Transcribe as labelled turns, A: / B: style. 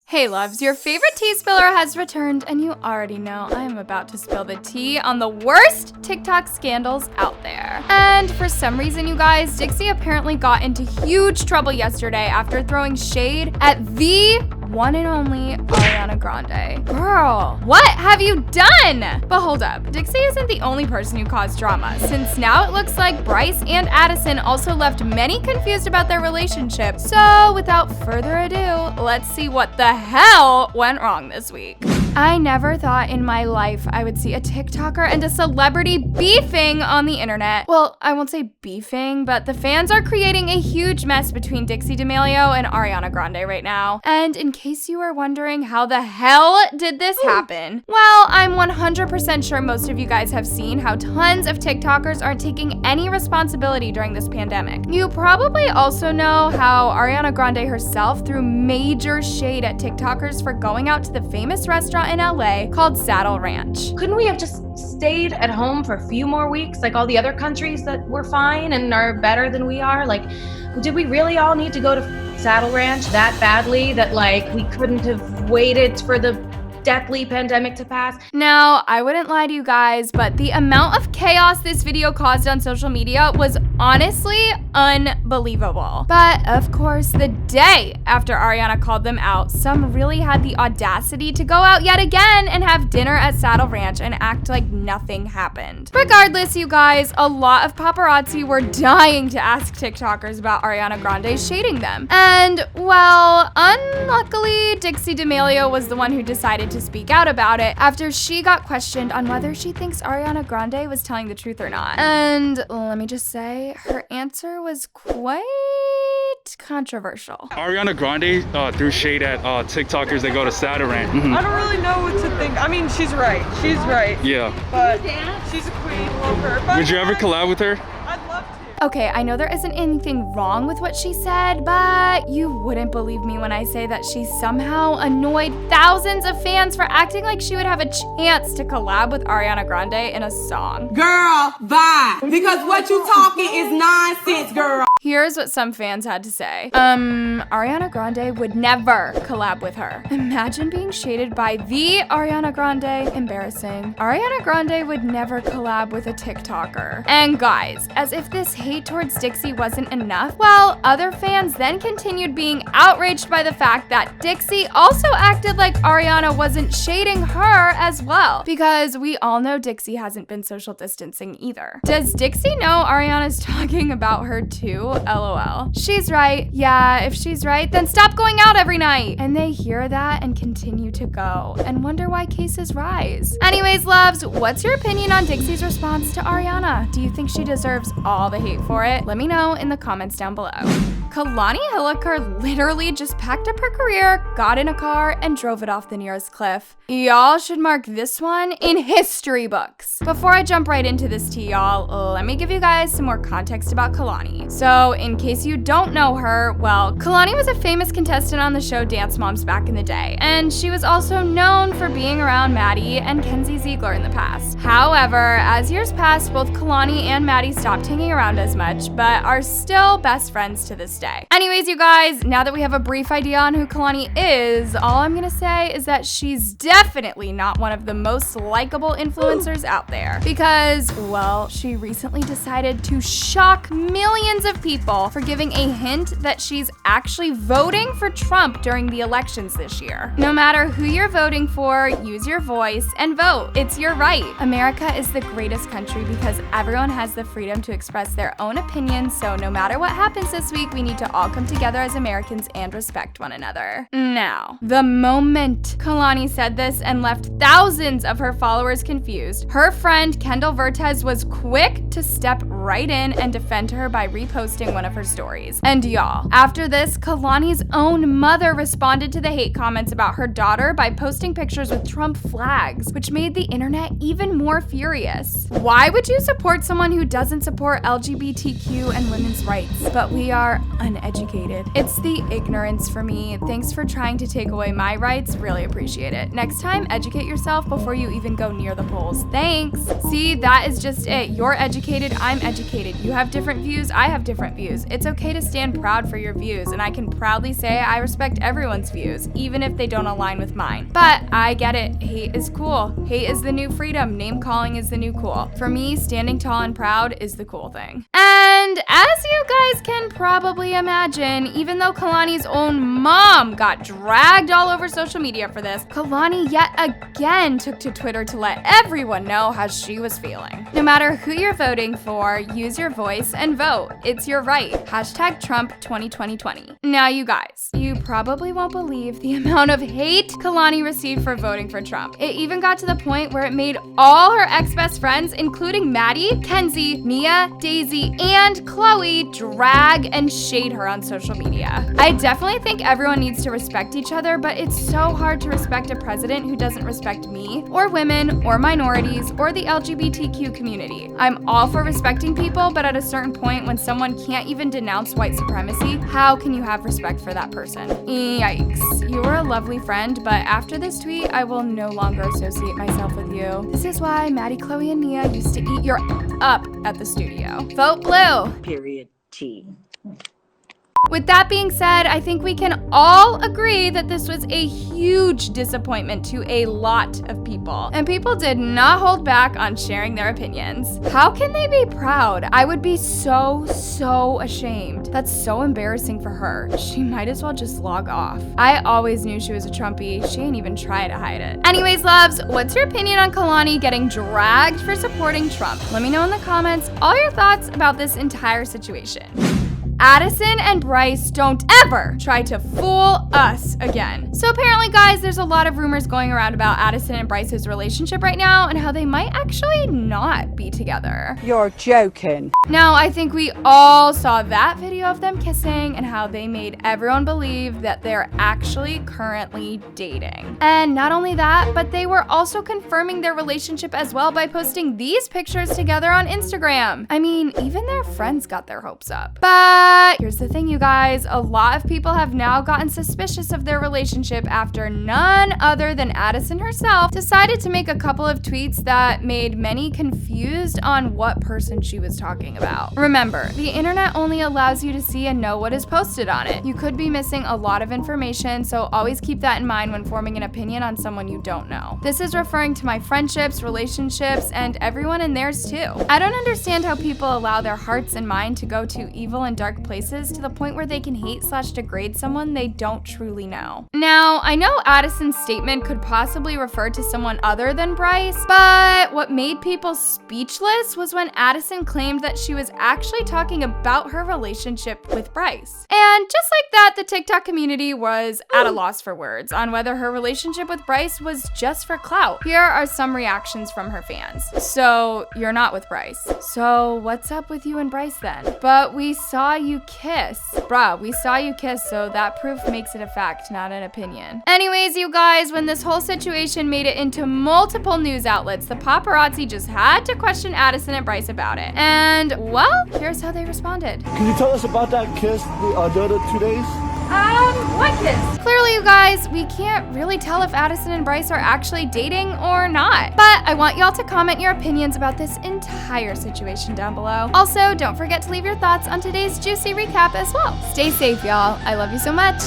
A: Hey loves, your favorite tea spiller has returned, and you already know I am about to spill the tea on the worst TikTok scandals out there. And for some reason, you guys, Dixie apparently got into huge trouble yesterday after throwing shade at the one and only Ariana Grande. Girl, what have you done? But hold up, Dixie isn't the only person who caused drama, since now it looks like Bryce and Addison also left many confused about their relationship. So without further ado, let's see what the hell went wrong this week. I never thought in my life I would see a TikToker and a celebrity beefing on the internet. Well, I won't say beefing, but the fans are creating a huge mess between Dixie D'Amelio and Ariana Grande right now. And in case you are wondering how the hell did this happen, well, I'm 100% sure most of you guys have seen how tons of TikTokers aren't taking any responsibility during this pandemic. You probably also know how Ariana Grande herself threw major shade at TikTokers for going out to the famous restaurant in LA called Saddle Ranch.
B: Couldn't we have just stayed at home for a few more weeks like all the other countries that were fine and are better than we are? Like, did we really all need to go to Saddle Ranch that badly that like we couldn't have waited for the deathly pandemic to pass?
A: Now, I wouldn't lie to you guys, but the amount of chaos this video caused on social media was honestly unbelievable. But of course, the day after Ariana called them out, some really had the audacity to go out yet again and have dinner at Saddle Ranch and act like nothing happened. Regardless, you guys, a lot of paparazzi were dying to ask TikTokers about Ariana Grande shading them. And well, unluckily, Dixie D'Amelio was the one who decided to speak out about it after she got questioned on whether she thinks Ariana Grande was telling the truth or not. And let me just say, her answer was quite controversial.
C: Ariana Grande threw shade at TikTokers that go to Saddle Ranch.
D: I don't really know what to think. I mean, she's right. She's right.
C: Yeah.
D: But she's a queen. Love her. But
C: Would you ever collab with her?
D: I'd love to.
A: Okay, I know there isn't anything wrong with what she said, but you wouldn't believe me when I say that she somehow annoyed thousands of fans for acting like she would have a chance to collab with Ariana Grande in a song.
E: Girl, bye. Because what you talking is nonsense, girl.
A: Here's what some fans had to say. Ariana Grande would never collab with her. Imagine being shaded by the Ariana Grande. Embarrassing. Ariana Grande would never collab with a TikToker. And guys, as if this hate towards Dixie wasn't enough, well, other fans then continued being outraged by the fact that Dixie also acted like Ariana wasn't shading her as well. Because we all know Dixie hasn't been social distancing either. Does Dixie know Ariana's talking about her too? LOL. She's right. Yeah, if she's right, then stop going out every night. And they hear that and continue to go and wonder why cases rise. Anyways, loves, what's your opinion on Dixie's response to Ariana? Do you think she deserves all the hate for it? Let me know in the comments down below. Kalani literally just packed up her career, got in a car, and drove it off the nearest cliff. Y'all should mark this one in history books. Before I jump right into this tea, y'all, let me give you guys some more context about Kalani. So, in case you don't know her, well, Kalani was a famous contestant on the show Dance Moms back in the day, and she was also known for being around Maddie and Kenzie Ziegler in the past. However, as years passed, both Kalani and Maddie stopped hanging around as much, but are still best friends to this day. Anyways, you guys, now that we have a brief idea on who Kalani is, all I'm gonna say is that she's definitely not one of the most likable influencers out there. Because, well, she recently decided to shock millions of people for giving a hint that she's actually voting for Trump during the elections this year. No matter who you're voting for, use your voice and vote. It's your right. America is the greatest country because everyone has the freedom to express their own opinions, so no matter what happens this week, we need to all come together as Americans and respect one another. Now, the moment Kalani said this and left thousands of her followers confused, her friend Kendall Vertez was quick to step right in and defend her by reposting one of her stories. And y'all, after this, Kalani's own mother responded to the hate comments about her daughter by posting pictures with Trump flags, which made the internet even more furious. Why would you support someone who doesn't support LGBTQ and women's rights? But we are uneducated. It's the ignorance for me. Thanks for trying to take away my rights. Really appreciate it. Next time, educate yourself before you even go near the polls. Thanks. See, that is just it. You're educated, I'm educated. You have different views, I have different views. It's okay to stand proud for your views, and I can proudly say I respect everyone's views, even if they don't align with mine. But I get it. Hate is cool. Hate is the new freedom. Name calling is the new cool. For me, standing tall and proud is the cool thing. And as you guys can probably imagine, even though Kalani's own mom got dragged all over social media for this, Kalani yet again took to Twitter to let everyone know how she was feeling. No matter who you're voting for, use your voice and vote. It's your right. Hashtag Trump 2020. Now you guys, you probably won't believe the amount of hate Kalani received for voting for Trump. It even got to the point where it made all her ex-best friends, including Maddie, Kenzie, Mia, Daisy, and Chloe, drag and shade her on social media. I definitely think everyone needs to respect each other, but it's so hard to respect a president who doesn't respect me, or women, or minorities, or the LGBTQ community. I'm all for respecting people, but at a certain point when someone can't even denounce white supremacy, how can you have respect for that person? Yikes. You were a lovely friend, but after this tweet, I will no longer associate myself with you. This is why Maddie, Chloe, and Mia used to eat your up at the studio. Vote blue.
F: Period T.
A: With that being said, I think we can all agree that this was a huge disappointment to a lot of people. And people did not hold back on sharing their opinions. How can they be proud? I would be so ashamed. That's so embarrassing for her. She might as well just log off. I always knew she was a Trumpy. She ain't even try to hide it. Anyways, loves, what's your opinion on Kalani getting dragged for supporting Trump? Let me know in the comments all your thoughts about this entire situation. Addison and Bryce don't ever try to fool us again. So apparently, guys, there's a lot of rumors going around about Addison and Bryce's relationship right now and how they might actually not be together.
E: You're joking.
A: Now, I think we all saw that video of them kissing and how they made everyone believe that they're actually currently dating. And not only that, but they were also confirming their relationship as well by posting these pictures together on Instagram. I mean, even their friends got their hopes up. But here's the thing, you guys. A lot of people have now gotten suspicious of their relationship after none other than Addison herself decided to make a couple of tweets that made many confused on what person she was talking about. Remember, the internet only allows you to see and know what is posted on it. You could be missing a lot of information, so always keep that in mind when forming an opinion on someone you don't know. This is referring to my friendships, relationships, and everyone in theirs too. I don't understand how people allow their hearts and mind to go to evil and dark places to the point where they can hate/degrade someone they don't truly know. Now, I know Addison's statement could possibly refer to someone other than Bryce, but what made people speechless was when Addison claimed that she was actually talking about her relationship with Bryce. And just like that, the TikTok community was at a loss for words on whether her relationship with Bryce was just for clout. Here are some reactions from her fans. So, you're not with Bryce. So, what's up with you and Bryce then? But we saw you kiss. Bruh, we saw you kiss, so that proof makes it a fact, not an opinion. Anyways, you guys, when this whole situation made it into multiple news outlets, the paparazzi just had to question Addison and Bryce about it. And, well, here's how they responded.
G: Can you tell us about that kiss the other 2 days?
A: What kiss? Clearly, you guys, we can't really tell if Addison and Bryce are actually dating or not. But I want y'all to comment your opinions about this entire situation down below. Also, don't forget to leave your thoughts on today's juicy recap as well. Stay safe, y'all. I love you so much.